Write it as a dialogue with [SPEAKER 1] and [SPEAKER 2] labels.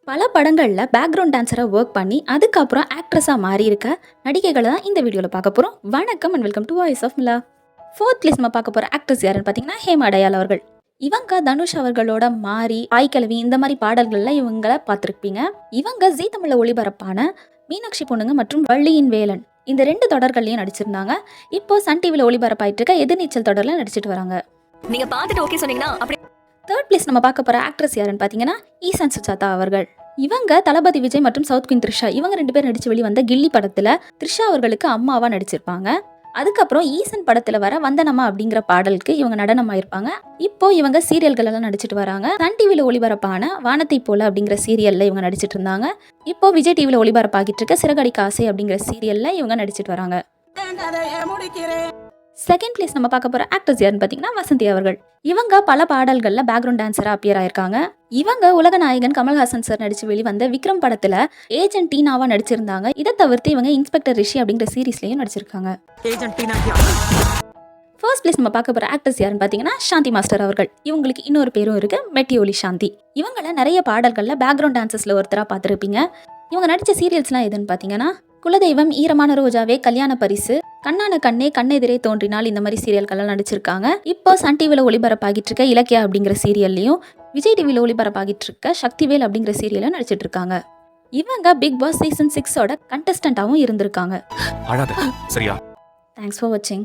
[SPEAKER 1] பல படங்களில் background டான்ஸராக work பண்ணி அதுக்கப்புறம் ஆக்ட்ரஸாக மாறி இருக்க நடிகைகளை தான் இந்த வீடியோவில் பார்க்க போகிறோம். வணக்கம் and welcome to voice of Mila. Fourth place நம்ம பார்க்க போகிற ஆக்ட்ரஸ் யாருன்னு பார்த்தீங்கன்னா ஹேமா டயால் அவர்கள். இவங்க தனுஷ் அவர்களோட மாறி, ஆய்கிழவி இந்த மாதிரி பாடல்களில் இவங்களை பார்த்துருப்பீங்க. இவங்க ஜீ தமிழில் ஒளிபரப்பான மீனாட்சி பொண்ணுங்க மற்றும் வள்ளியின் வேலன் இந்த 2 தொடர்கள்லையும் நடிச்சிருந்தாங்க. இப்போ சன் டிவியில் ஒளிபரப்பாயிட்டு இருக்க எதிர்நீச்சல் தொடரில் நடிச்சிட்டு வராங்க.
[SPEAKER 2] நீங்க பார்த்துட்டு ஓகே சொன்னீங்கன்னா அப்படி.
[SPEAKER 1] தேர்ட் பிளேஸ் நம்ம பார்க்க போகிற ஆக்ட்ரஸ் யாருன்னு பார்த்தீங்கன்னா ஈசான் சுஜாதா அவர்கள். இவங்க தளபதி விஜய் மற்றும் சவுத் குயின் த்ரிஷா இவங்க 2 பேர் நடிச்சு வெளிவந்த கில்லி படத்துல த்ரிஷா அவர்களுக்கு அம்மாவா நடிச்சிருப்பாங்க. அதுக்கப்புறம் ஈசன் படத்துல வர வந்தனமா அப்படிங்கிற பாடலுக்கு இவங்க நடனமாயிருப்பாங்க. இப்போ இவங்க சீரியல்கள் எல்லாம் நடிச்சிட்டு வராங்க. சன் டிவில ஒளிபரப்பான வானத்தை போல அப்படிங்கிற சீரியல்ல இவங்க நடிச்சிட்டு இருந்தாங்க. இப்போ விஜய் டிவில ஒளிபரப்பாகிட்டு இருக்க சிறகடிக்க ஆசை அப்படிங்கிற சீரியல்ல இவங்க நடிச்சிட்டு வராங்க. செகண்ட் பிளேஸ் நம்ம பார்க்க போற ஆக்டர்ஸ் யாருன்னு பார்த்தீங்கன்னா வசந்தி அவர்கள். இவங்க பல பாடல்கள்ல பேக்ரவுண்ட் டான்ஸரா அப்பியர் ஆயிருக்காங்க. இவங்க உலக நாயகன் கமல்ஹாசன் சார் நடிச்சு வெளிவந்த விக்ரம் படத்துல ஏஜென்ட் டீனாவா நடிச்சிருந்தாங்க. இதை தவிர்த்து இவங்க இன்ஸ்பெக்டர் ரிஷி அப்படிங்கிற சீரீஸ்லயும் நடிச்சிருக்காங்க. ஃபர்ஸ்ட் பிளேஸ் நம்ம பார்க்க போற ஆக்டர்ஸ் யாருன்னு பார்த்தீங்கன்னா சாந்தி மாஸ்டர் அவர்கள். இவங்களுக்கு இன்னொரு பேரும் இருக்கு, மெட்டியோலி சாந்தி. இவங்கள நிறைய பாடல்கள்ல பேக்ரவுண்ட் டான்சர்ஸ்ல ஒருத்தரா பார்த்துருப்பீங்க. இவங்க நடிச்ச சீரியல்ஸ்லாம் எதுன்னு பார்த்தீங்கன்னா குலதெய்வம், ஈரமான ரோஜாவே, கல்யாண பரிசு, கண்ணான கண்ணே, கண்ணெதிரே தோன்றினால் இந்த மாதிரி சீரியல்கள்லாம் நடிச்சிருக்காங்க. இப்போ சன் டிவியில் ஒளிபரப்பாகிட்டு இருக்க இலக்கியா அப்படிங்கிற சீரியல்லையும் விஜய் டிவியில் ஒளிபரப்பாகிட்டு இருக்க சக்திவேல் அப்படிங்கிற சீரியலும் நடிச்சிட்டு இருக்காங்க. இவங்க பிக் பாஸ் சீசன் 6ஓட கண்டஸ்டன்டாகவும் இருந்திருக்காங்க.
[SPEAKER 3] தேங்க்ஸ்
[SPEAKER 1] ஃபார் வாட்சிங்.